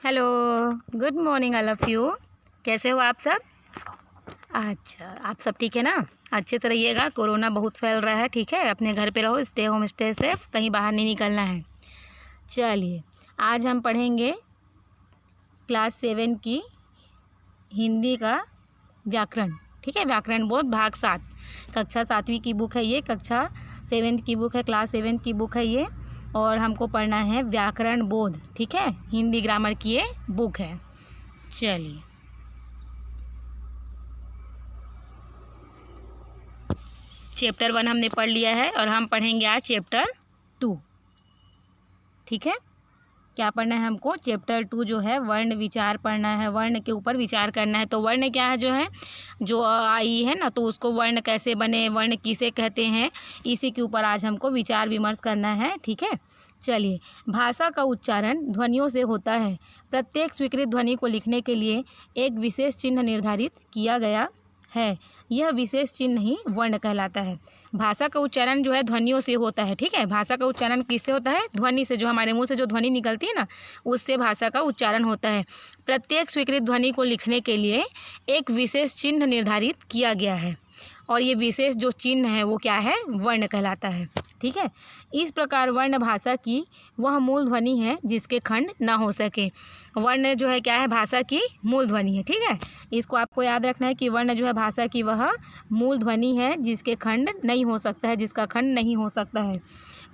Hello, good morning all of you. कैसे हो आप सब? अच्छा, आप सब ठीक है ना? अच्छे से रहिएगा, कोरोना बहुत फैल रहा है, ठीक है? अपने घर पे रहो, स्टे होम, स्टे सेफ, कहीं बाहर नहीं निकलना है। चलिए, आज हम पढ़ेंगे क्लास 7 की हिंदी का व्याकरण, ठीक है? व्याकरण बोध भाग 7, कक्षा 7वीं की बुक है ये, कक्षा 7 की बुक है, क्लास 7 की बुक है ये। और हमको पढ़ना है व्याकरण बोध, ठीक है? हिंदी ग्रामर की ये बुक है। चलिए, चैप्टर 1 हमने पढ़ लिया है और हम पढ़ेंगे आज चैप्टर 2, ठीक है? क्या पढ़ना है हमको? चैप्टर 2 जो है वर्ण विचार पढ़ना है, वर्ण के ऊपर विचार करना है। तो वर्ण क्या है, जो है जो आई है ना, तो उसको वर्ण कैसे बने, वर्ण किसे कहते हैं, इसी के ऊपर आज हमको विचार विमर्श करना है, ठीक है? चलिए, भाषा का उच्चारण ध्वनियों से होता है। प्रत्येक स्वीकृत ध्वनि को लिखने के लिए एक विशेष चिन्ह निर्धारित किया गया है। यह विशेष चिन्ह ही वर्ण कहलाता है। भाषा का उच्चारण जो है ध्वनियों से होता है, ठीक है? भाषा का उच्चारण किससे होता है? ध्वनि से, जो हमारे मुंह से जो ध्वनि निकलती है ना, उससे भाषा का उच्चारण होता है। प्रत्येक स्वीकृत ध्वनि को लिखने के लिए एक विशेष चिन्ह निर्धारित किया गया है और ये विशेष जो चिन्ह है वो क्या है? वर्ण कहलाता है, ठीक है? इस प्रकार वर्ण भाषा की वह मूल ध्वनि है जिसके खंड ना हो सके। वर्ण जो है क्या है? भाषा की मूल ध्वनि है, ठीक है? इसको आपको याद रखना है कि वर्ण जो है भाषा की वह मूल ध्वनि है जिसके खंड नहीं हो सकता है, जिसका खंड नहीं हो सकता है।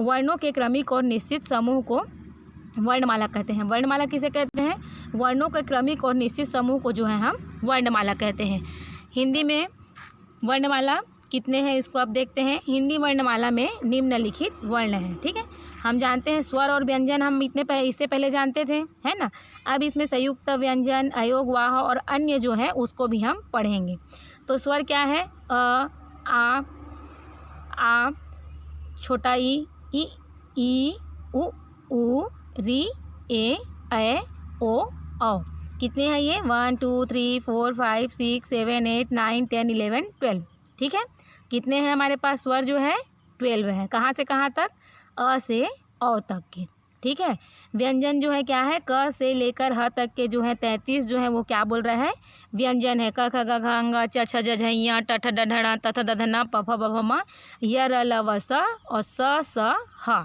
वर्णों के क्रमिक और निश्चित समूह को वर्णमाला कहते हैं। वर्णमाला किसे कहते हैं? वर्णों के क्रमिक और निश्चित समूह को जो है हम वर्णमाला कहते हैं। हिंदी में वर्णमाला कितने हैं इसको आप देखते हैं। हिंदी वर्णमाला में निम्नलिखित वर्ण हैं, ठीक है? हम जानते हैं स्वर और व्यंजन, हम इससे पहले जानते थे, है ना? अब इसमें संयुक्त व्यंजन, अयोग, वाह और अन्य जो है उसको भी हम पढ़ेंगे। तो स्वर क्या है? अ, आ, छोटा ई, उ, री, ए, ओ, औ। कितने हैं ये? 1 2 3 4 5 6 7 8 9 10 11 12, ठीक है? कितने हैं हमारे पास स्वर जो है? 12 है। कहाँ से कहाँ तक? अ से औ तक के, ठीक है? व्यंजन जो है क्या है? क से लेकर ह तक के जो है 33 जो है वो क्या बोल रहा है? व्यंजन है। क ख ग घ ङ च छ ज झ ञ ट ठ ड ढ ण त थ द ध न प फ ब भ म य र ल व स और स ह,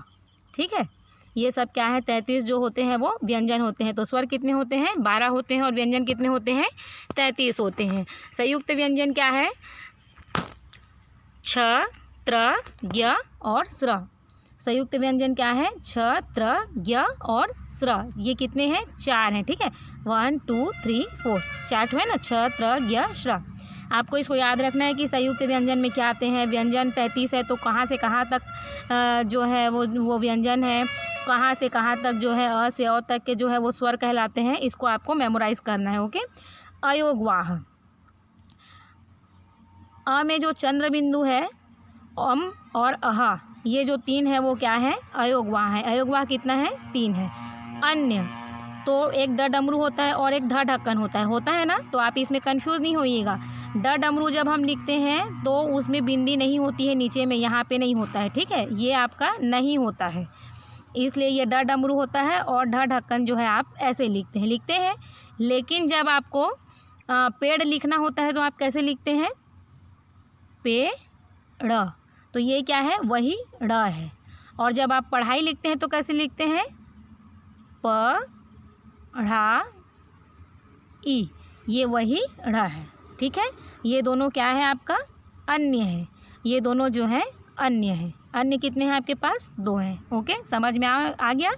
ठीक है? ये सब क्या है? 33 जो होते हैं वो व्यंजन होते हैं। तो स्वर कितने होते हैं? 12 होते हैं और व्यंजन कितने होते हैं? 33 होते हैं। संयुक्त व्यंजन क्या है? छ, त्र, ज्ञ और स्र। संयुक्त व्यंजन क्या है? छ, त्र, ज्ञ और स्र। ये कितने हैं? 4 हैं, ठीक है? 1 2 3 4, 4 है ना? छ, त्र, ज्ञ, स्र। आपको इसको याद रखना है कि संयुक्त व्यंजन में क्या आते हैं। व्यंजन 33 है तो कहाँ से कहाँ तक जो है वो व्यंजन है, कहाँ से कहाँ तक जो है अ से औ तक के जो है वो स्वर कहलाते हैं। इसको आपको मेमोराइज करना है, ओके? अयोग वाह, अ में जो चंद्र बिंदु है, अम और अह, ये जो 3 है वो क्या है? अयोग वाह है। अयोग वाह कितना है? 3 है। अन्य, तो एक ड डमरू होता है और एक ढ ढक्कन होता है ना? तो आप इसमें कंफ्यूज नहीं होइएगा। ड डमरू जब हम लिखते हैं तो उसमें बिंदी नहीं होती है नीचे में, यहाँ पे नहीं होता है, ठीक है? ये आपका नहीं होता है, इसलिए ये ड डमरू होता है और ढ ढक्कन जो है आप ऐसे लिखते हैं। लेकिन जब आपको पेड़ लिखना होता है तो आप कैसे लिखते हैं? पेड़। तो ये क्या है? वही ड़ है। और जब आप पढ़ाई लिखते हैं तो कैसे लिखते हैं? प ढ़ा ई, ये वही ढ़ है, ठीक है? ये दोनों क्या है? आपका अन्य है। ये दोनों जो है अन्य है। अन्य कितने हैं आपके पास? 2 हैं, ओके? समझ में आ गया?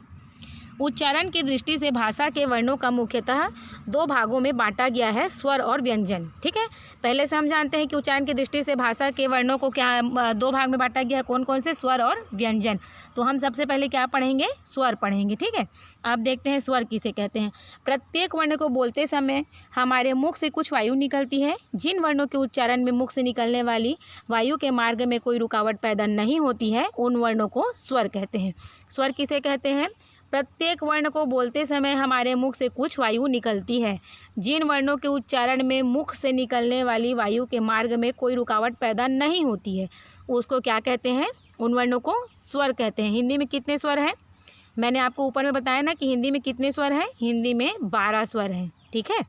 उच्चारण की दृष्टि से भाषा के वर्णों का मुख्यतः 2 भागों में बांटा गया है, स्वर और व्यंजन, ठीक है? पहले से हम जानते हैं कि उच्चारण की दृष्टि से भाषा के वर्णों को क्या 2 भाग में बांटा गया है। कौन कौन से? स्वर और व्यंजन। तो हम सबसे पहले क्या पढ़ेंगे? स्वर पढ़ेंगे, ठीक है? आप देखते हैं स्वर किसे कहते हैं। प्रत्येक वर्ण को बोलते समय हमारे मुख से कुछ वायु निकलती है। जिन वर्णों के उच्चारण में मुख से निकलने वाली वायु के मार्ग में कोई रुकावट पैदा नहीं होती है, उन वर्णों को स्वर कहते हैं। स्वर किसे कहते हैं? प्रत्येक वर्ण को बोलते समय हमारे मुख से कुछ वायु निकलती है। जिन वर्णों के उच्चारण में मुख से निकलने वाली वायु के मार्ग में कोई रुकावट पैदा नहीं होती है, उसको क्या कहते हैं? उन वर्णों को स्वर कहते हैं। हिंदी में कितने स्वर हैं? मैंने आपको ऊपर में बताया ना कि हिंदी में कितने स्वर हैं, हिंदी में 12 स्वर हैं। ठीक है,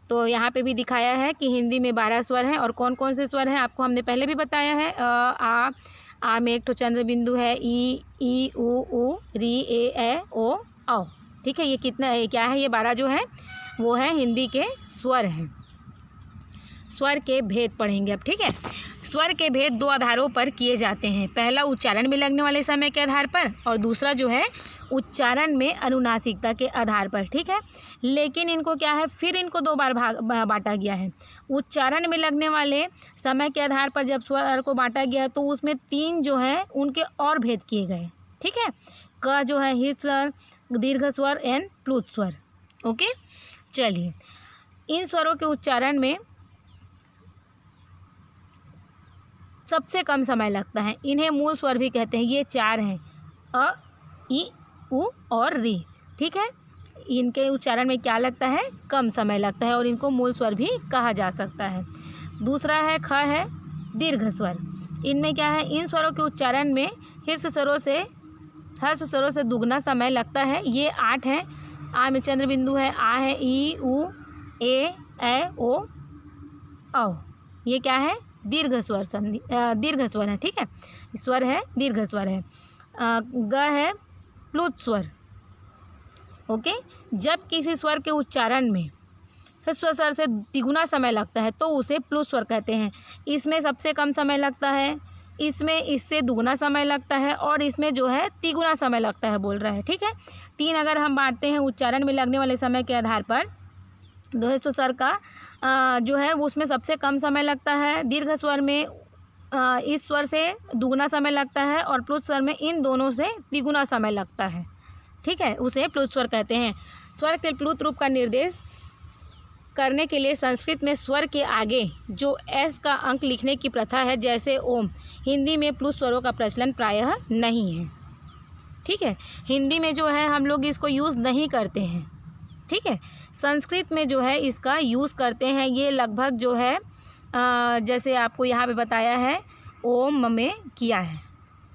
तो यहाँ पे भी दिखाया है कि हिंदी में 12 स्वर हैं। और कौन कौन से स्वर हैं आपको हमने पहले भी बताया है। आ में एक तो चंद्र बिंदु है, ई उ री ए ओ औ। ठीक है, ये कितना है, क्या है, ये 12 जो है वो है हिंदी के स्वर हैं। स्वर के भेद पढ़ेंगे अब। ठीक है, स्वर के भेद 2 आधारों पर किए जाते हैं। पहला उच्चारण में लगने वाले समय के आधार पर, और दूसरा जो है उच्चारण में अनुनासिकता के आधार पर। ठीक है, लेकिन इनको क्या है, फिर इनको 2 बार बांटा गया है। उच्चारण में लगने वाले समय के आधार पर जब स्वर को बांटा गया है तो उसमें 3 जो है उनके और भेद किए गए। ठीक है, क जो है ह्रस्व स्वर, दीर्घ स्वर एंड प्लुत स्वर। ओके, चलिए, इन स्वरों के उच्चारण में सबसे कम समय लगता है। इन्हें मूल स्वर भी कहते हैं। ये 4 हैं, अ, ई, उ और री। ठीक है, इनके उच्चारण में क्या लगता है, कम समय लगता है, और इनको मूल स्वर भी कहा जा सकता है। दूसरा है ख है दीर्घ स्वर। इनमें क्या है, इन स्वरों के उच्चारण में ह्रस्व स्वरों से दुगना समय लगता है। ये 8 हैं। आ में चंद्र बिंदु है, आ है, ई उ ए ओ औ। ये क्या है, दीर्घ स्वर है। ठीक है, स्वर है, दीर्घ स्वर है। ग है प्लुत स्वर। ओके, जब किसी स्वर के उच्चारण में ह्रस्व स्वर से तिगुना समय लगता है तो उसे प्लुत स्वर कहते हैं। इसमें सबसे कम समय लगता है, इसमें इससे दुगना समय लगता है, और इसमें जो है तिगुना समय लगता है बोल रहा है। ठीक है, 3 अगर हम बांटते हैं उच्चारण में लगने वाले समय के आधार पर, ह्रस्व स्वर का जो है उसमें सबसे कम समय लगता है। दीर्घ स्वर में इस स्वर से दुगना समय लगता है, और प्लुत स्वर में इन दोनों से तिगुना समय लगता है। ठीक है, उसे प्लुत स्वर कहते हैं। स्वर के प्लुत रूप का निर्देश करने के लिए संस्कृत में स्वर के आगे जो एस का अंक लिखने की प्रथा है, जैसे ओम, हिंदी में प्लुत स्वरों का प्रचलन प्रायः नहीं है। ठीक है, हिंदी में जो है हम लोग इसको यूज़ नहीं करते हैं। ठीक है, संस्कृत में जो है इसका यूज़ करते हैं। ये लगभग जो है जैसे आपको यहाँ पे बताया है, ओम में किया है।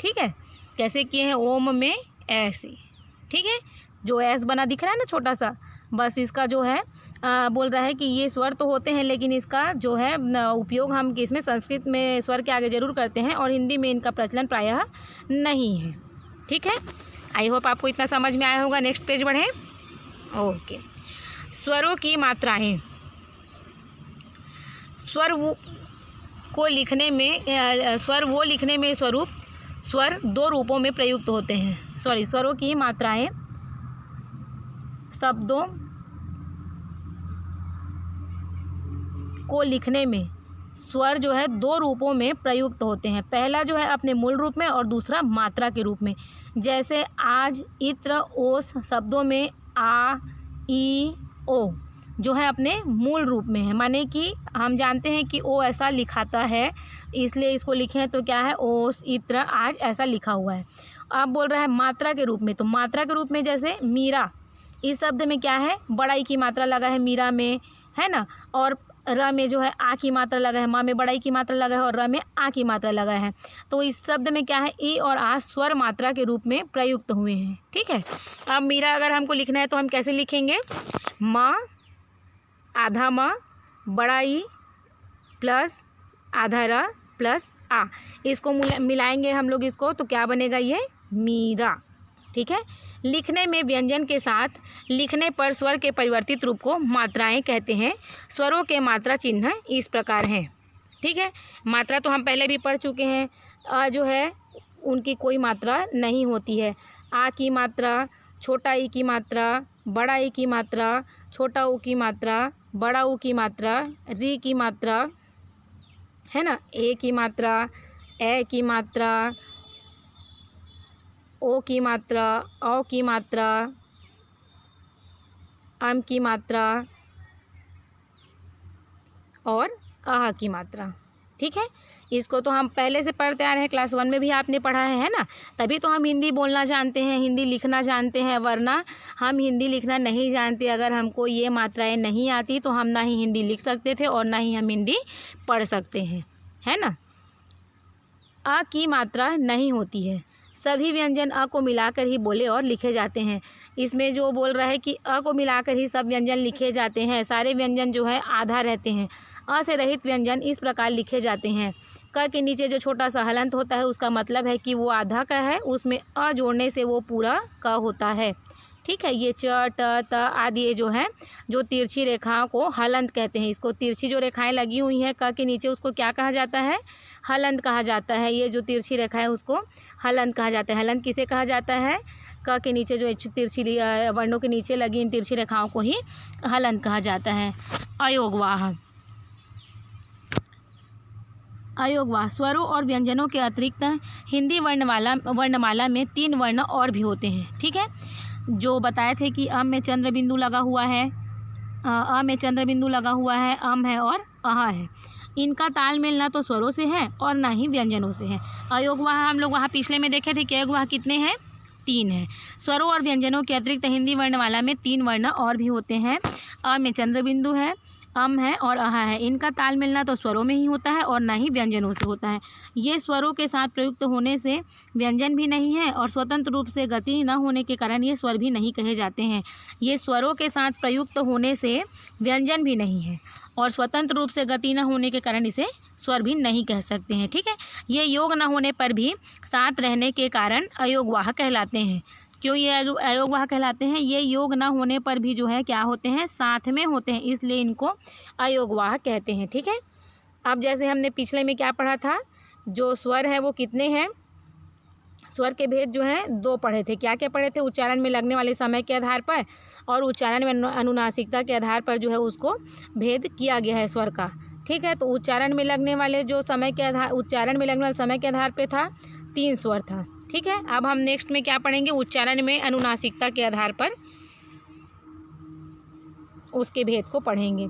ठीक है, कैसे किए हैं, ओम में ऐसे। ठीक है, जो एस बना दिख रहा है ना छोटा सा, बस इसका जो है बोल रहा है कि ये स्वर तो होते हैं, लेकिन इसका जो है उपयोग हम किसमें, संस्कृत में स्वर के आगे ज़रूर करते हैं, और हिंदी में इनका प्रचलन प्रायः नहीं है। ठीक है, आई होप आपको इतना समझ में आया होगा। नेक्स्ट पेज बढ़ें। ओके, स्वरों की मात्राएं। स्वर वो लिखने में स्वर 2 रूपों में प्रयुक्त होते हैं। स्वरों की मात्राएं शब्दों को लिखने में स्वर जो है 2 रूपों में प्रयुक्त होते हैं। पहला जो है अपने मूल रूप में, और दूसरा मात्रा के रूप में। जैसे आज, इत्र, ओस शब्दों में आ, ई, ओ जो है अपने मूल रूप में है, माने कि हम जानते हैं कि ओ ऐसा लिखाता है, इसलिए इसको लिखे हैं तो क्या है, ओस, इत्र, आज ऐसा लिखा हुआ है। अब बोल रहा है मात्रा के रूप में, तो मात्रा के रूप में जैसे मीरा, इस शब्द में क्या है, बड़ा ई की मात्रा लगा है मीरा में, है ना, और र में जो है आ की मात्रा लगा है, माँ में बड़ा ई की मात्रा लगा है, और र में आ की मात्रा लगा है। तो इस शब्द में क्या है, ई और आ स्वर मात्रा के रूप में प्रयुक्त हुए हैं। ठीक है, अब मीरा अगर हमको लिखना है तो हम कैसे लिखेंगे, माँ, आधा माँ, बड़ा ई प्लस आधा र प्लस आ, इसको मिलाएंगे हम लोग इसको, तो क्या बनेगा, ये मीरा। ठीक है, लिखने में व्यंजन के साथ लिखने पर स्वर के परिवर्तित रूप को मात्राएं कहते हैं। स्वरों के मात्रा चिन्ह इस प्रकार हैं। ठीक है, मात्रा तो हम पहले भी पढ़ चुके हैं। जो है उनकी कोई मात्रा नहीं होती है। आ की मात्रा, छोटा ई की मात्रा, बड़ा ई की मात्रा, छोटा ऊ की मात्रा, बड़ा ऊ की मात्रा, री की मात्रा, है ना, ए की मात्रा, ए की मात्रा, ओ की मात्रा, औ की मात्रा, अम की मात्रा और आह की मात्रा। ठीक है, इसको तो हम पहले से पढ़ते आ रहे हैं, क्लास 1 में भी आपने पढ़ा है ना, तभी तो हम हिंदी बोलना जानते हैं, हिंदी लिखना जानते हैं, वरना हम हिंदी लिखना नहीं जानते। अगर हमको ये मात्राएं नहीं आती तो हम ना ही हिंदी लिख सकते थे और ना ही हम हिंदी पढ़ सकते हैं, है ना। आ की मात्रा नहीं होती है। सभी व्यंजन अ को मिलाकर ही बोले और लिखे जाते हैं। इसमें जो बोल रहा है कि अ को मिलाकर ही सब व्यंजन लिखे जाते हैं। सारे व्यंजन जो है आधा रहते हैं। अ से रहित व्यंजन इस प्रकार लिखे जाते हैं। क के नीचे जो छोटा सा हलंत होता है उसका मतलब है कि वो आधा का है, उसमें अ जोड़ने से वो पूरा क होता है। ठीक है, ये च ट त आदि ये जो है जो तिरछी रेखाओं को हलंत कहते हैं। इसको तिरछी जो रेखाएं लगी हुई हैं क के नीचे उसको क्या कहा जाता है? हलंत कहा जाता है। ये जो तिरछी रेखा है उसको हलंत कहा जाता है। हलंत किसे कहा जाता है? क के नीचे जो तिरछी वर्णों के नीचे लगी इन तिरछी रेखाओं को ही हलंत कहा जाता है। अयोगवाह। अयोगवाह स्वरों और व्यंजनों के अतिरिक्त हिंदी वर्णमाला में 3 वर्ण और भी होते हैं। ठीक है, जो बताए थे कि अम में चंद्र बिंदु लगा हुआ है, अ में चंद्र बिंदु लगा हुआ है, अम है और अहा है। इनका तालमेल ना तो स्वरों से है और ना ही व्यंजनों से है। अयोगवाह हम लोग वहाँ पिछले में देखे थे कि अयोगवाह कितने हैं? 3 है। स्वरों और व्यंजनों के अतिरिक्त हिंदी वर्णमाला में 3 वर्ण और भी होते हैं। अ में चंद्र बिंदु है, अम है और अहा है। इनका तालमेल ना तो स्वरों में ही होता है और ना ही व्यंजनों से होता है। ये स्वरों के साथ प्रयुक्त होने से व्यंजन भी नहीं है और स्वतंत्र रूप से गति न होने के कारण ये स्वर भी नहीं कहे जाते हैं। ये स्वरों के साथ प्रयुक्त होने से व्यंजन भी नहीं है और स्वतंत्र रूप से गति न होने के कारण इसे स्वर भी नहीं कह सकते हैं। ठीक है, ये योग न होने पर भी साथ रहने के कारण अयोगवाह कहलाते हैं। क्यों ये अयोगवाह कहलाते हैं? ये योग ना होने पर भी जो है क्या होते हैं? साथ में होते हैं, इसलिए इनको अयोगवाह कहते हैं। ठीक है, अब जैसे हमने पिछले में क्या पढ़ा था, जो स्वर है वो कितने हैं? स्वर के भेद जो है 2 पढ़े थे। क्या क्या पढ़े थे? उच्चारण में लगने वाले समय के आधार पर और उच्चारण में अनुनासिकता के आधार पर जो है उसको भेद किया गया है स्वर का। ठीक है, तो उच्चारण में लगने वाले उच्चारण में लगने वाले समय के आधार पर था 3 स्वर था। ठीक है, अब हम नेक्स्ट में क्या पढ़ेंगे? उच्चारण में अनुनासिकता के आधार पर उसके भेद को पढ़ेंगे।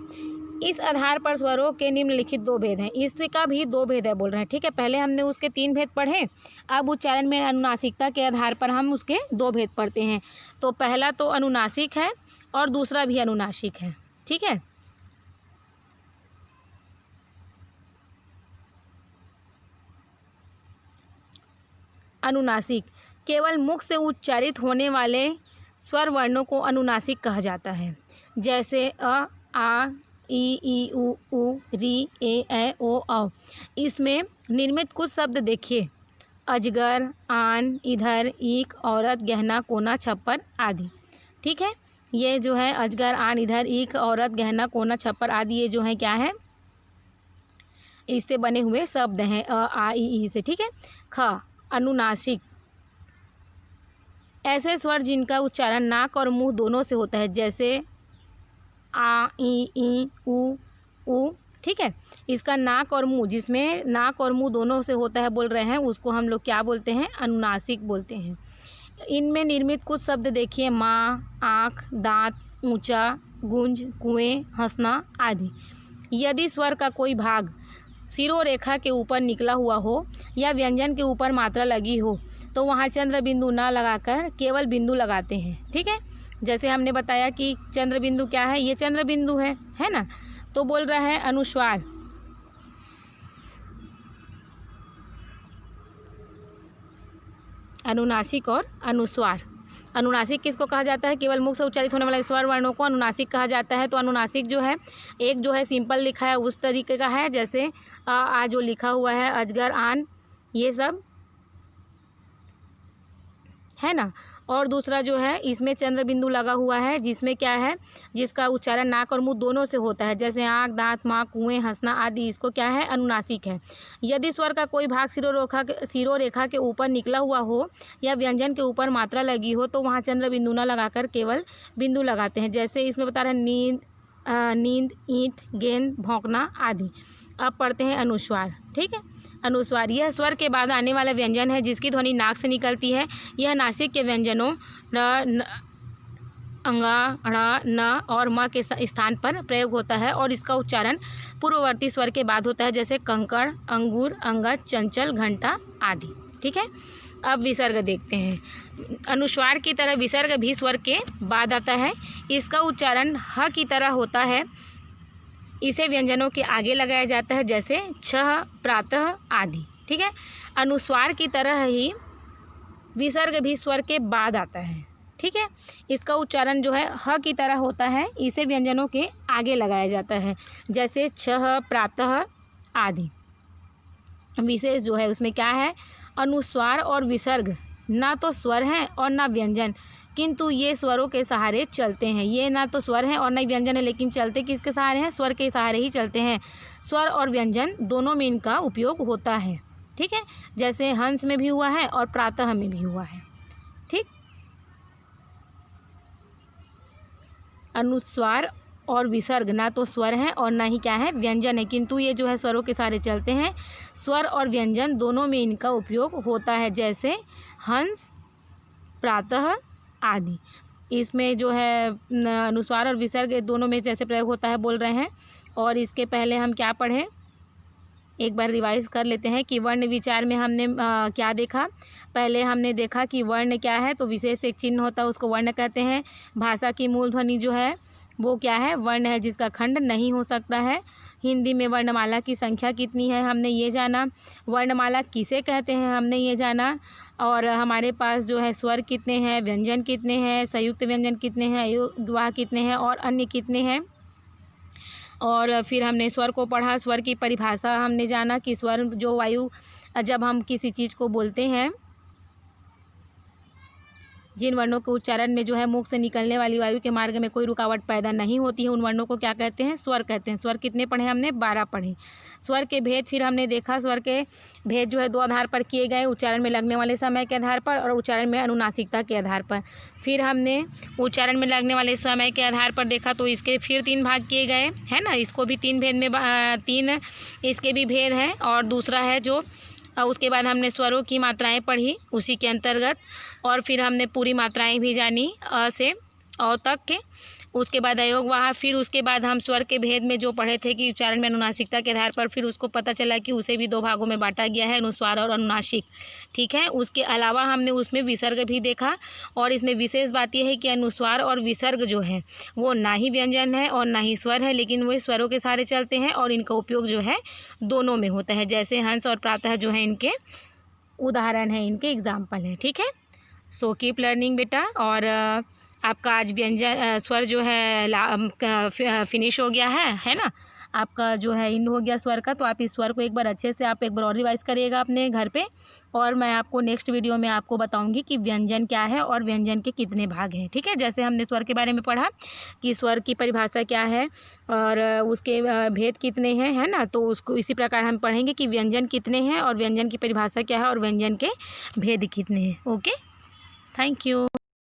इस आधार पर स्वरों के निम्नलिखित 2 भेद हैं। इसका भी 2 भेद है बोल रहे हैं। ठीक है, पहले हमने उसके 3 भेद पढ़े, अब उच्चारण में अनुनासिकता के आधार पर हम उसके 2 भेद पढ़ते हैं। तो पहला तो अनुनासिक है और दूसरा भी अनुनासिक है। ठीक है, अनुनासिक केवल मुख से उच्चारित होने वाले स्वर वर्णों को अनुनासिक कहा जाता है। जैसे अ, आ, ई, उ, री, ए, ओ, औ। इसमें निर्मित कुछ शब्द देखिए: अजगर, आन, इधर, ईक, औरत, गहना, कोना, छप्पर आदि। ठीक है, ये जो है अजगर, आन, इधर, ईक, औरत, गहना, कोना, छप्पर आदि ये जो है क्या है? इससे बने हुए शब्द हैं अ, आ, ई से। ठीक है, ख अनुनासिक ऐसे स्वर जिनका उच्चारण नाक और मुंह दोनों से होता है, जैसे आ, ई, उ। ठीक है, इसका नाक और मुंह, जिसमें नाक और मुंह दोनों से होता है बोल रहे हैं, उसको हम लोग क्या बोलते हैं? अनुनासिक बोलते हैं। इनमें निर्मित कुछ शब्द देखिए: माँ, आँख, दांत, ऊंचा, गुंज, कुएं, हंसना आदि। यदि स्वर का कोई भाग शिरोरेखा के ऊपर निकला हुआ हो या व्यंजन के ऊपर मात्रा लगी हो तो वहाँ चंद्र बिंदु ना लगाकर केवल बिंदु लगाते हैं। ठीक है, जैसे हमने बताया कि चंद्र बिंदु क्या है? ये चंद्र बिंदु है ना? तो बोल रहा है अनुस्वार। अनुनासिक और अनुस्वार। अनुनासिक किसको कहा जाता है? केवल मुख से उच्चारित होने वाले स्वर वर्णों को अनुनासिक कहा जाता है। तो अनुनासिक जो है, एक जो है सिंपल लिखा है उस तरीके का है, जैसे आ जो लिखा हुआ है, अजगर, आन, ये सब है ना। और दूसरा जो है इसमें चंद्र बिंदु लगा हुआ है, जिसमें क्या है? जिसका उच्चारण नाक और मुंह दोनों से होता है, जैसे आँख, दांत, माँ, कुएं, हंसना आदि। इसको क्या है? अनुनासिक है। यदि स्वर का कोई भाग शिरोरेखा के ऊपर निकला हुआ हो या व्यंजन के ऊपर मात्रा लगी हो तो वहाँ चंद्र बिंदु न लगाकर केवल बिंदु लगाते हैं। जैसे इसमें बता रहे हैं नींद, ईंट, गेंद, भौंकना आदि। अब पढ़ते हैं अनुस्वार। ठीक है, अनुस्वार यह स्वर के बाद आने वाला व्यंजन है जिसकी ध्वनि नाक से निकलती है। यह नासिक के व्यंजनों र, अंगा, ड़, न और म के स्थान पर प्रयोग होता है और इसका उच्चारण पूर्ववर्ती स्वर के बाद होता है, जैसे कंकड़, अंगूर, अंगद, चंचल, घंटा आदि। ठीक है, अब विसर्ग देखते हैं। अनुस्वार की तरह विसर्ग भी स्वर के बाद आता है। इसका उच्चारण ह की तरह होता है। इसे व्यंजनों के आगे लगाया जाता है, जैसे छह, प्रातः आदि। ठीक है, अनुस्वार की तरह ही विसर्ग भी स्वर के बाद आता है, ठीक है। इसका उच्चारण जो है ह की तरह होता है, इसे व्यंजनों के आगे लगाया जाता है, जैसे छह, प्रातः आदि। विशेष जो है उसमें क्या है, अनुस्वार और विसर्ग ना तो स्वर हैं और ना व्यंजन, किंतु ये स्वरों के सहारे चलते हैं। ये ना तो स्वर हैं और ना ही व्यंजन है, लेकिन चलते किसके सहारे हैं, स्वर के सहारे ही चलते हैं। स्वर और व्यंजन दोनों में इनका उपयोग होता है, ठीक है। जैसे हंस में भी हुआ है और प्रातः में भी हुआ है, ठीक। अनुस्वार और विसर्ग ना तो स्वर हैं और ना ही क्या है, व्यंजन है, किंतु ये जो है स्वरों के सहारे चलते हैं। स्वर और व्यंजन दोनों में इनका उपयोग होता है, जैसे हंस, प्रातः आदि। इसमें जो है अनुस्वार और विसर्ग दोनों में जैसे प्रयोग होता है बोल रहे हैं। और इसके पहले हम क्या पढ़ें, एक बार रिवाइज कर लेते हैं कि वर्ण विचार में हमने क्या देखा। पहले हमने देखा कि वर्ण क्या है, तो विशेष एक चिन्ह होता है उसको वर्ण कहते हैं। भाषा की मूल ध्वनि जो है वो क्या है, वर्ण है, जिसका खंड नहीं हो सकता है। हिंदी में वर्णमाला की संख्या कितनी है हमने ये जाना। वर्णमाला किसे कहते हैं हमने ये जाना। और हमारे पास जो है स्वर कितने हैं, व्यंजन कितने हैं, संयुक्त व्यंजन कितने हैं, अयोगवाह कितने हैं और अन्य कितने हैं। और फिर हमने स्वर को पढ़ा, स्वर की परिभाषा हमने जाना कि स्वर जो वायु, जब हम किसी चीज़ को बोलते हैं, जिन वर्णों के उच्चारण में जो है मुख से निकलने वाली वायु के मार्ग में कोई रुकावट पैदा नहीं होती है, उन वर्णों को क्या कहते हैं, स्वर कहते हैं। स्वर कितने पढ़े हमने, 12 पढ़े। स्वर के भेद फिर हमने देखा, स्वर के भेद जो है 2 आधार पर किए गए, उच्चारण में लगने वाले समय के आधार पर और उच्चारण में अनुनासिकता के आधार पर। फिर हमने उच्चारण में लगने वाले समय के आधार पर देखा तो इसके फिर 3 भाग किए गए, है ना। इसको भी 3 भेद में 3 इसके भी भेद हैं। और दूसरा है जो उसके बाद हमने स्वरों की मात्राएं पढ़ी उसी के अंतर्गत। और फिर हमने पूरी मात्राएं भी जानी, अ से औ तक के। उसके बाद अयोगवाह। फिर उसके बाद हम स्वर के भेद में जो पढ़े थे कि उच्चारण में अनुनासिकता के आधार पर, फिर उसको पता चला कि उसे भी 2 भागों में बांटा गया है, अनुस्वार और अनुनासिक, ठीक है। उसके अलावा हमने उसमें विसर्ग भी देखा। और इसमें विशेष बात यह है कि अनुस्वार और विसर्ग जो है वो ना ही व्यंजन है और ना ही स्वर है, लेकिन वो स्वरों के सहारे चलते हैं और इनका उपयोग जो है दोनों में होता है। जैसे हंस और प्रातः जो है इनके उदाहरण है, इनके एग्जाम्पल हैं, ठीक है। सो कीप लर्निंग बेटा। और आपका आज व्यंजन स्वर जो है फिनिश हो गया है ना। आपका जो है इन हो गया स्वर का। तो आप इस स्वर को एक बार अच्छे से आप एक बार और रिवाइज करिएगा अपने घर पे। और मैं आपको नेक्स्ट वीडियो में आपको बताऊंगी कि व्यंजन क्या है और व्यंजन के कितने भाग हैं, ठीक है। जैसे हमने स्वर के बारे में पढ़ा कि स्वर की परिभाषा क्या है और उसके भेद कितने हैं, है ना। तो उसको इसी प्रकार हम पढ़ेंगे कि व्यंजन कितने हैं और व्यंजन की परिभाषा क्या है और व्यंजन के भेद कितने हैं। Okay, thank you.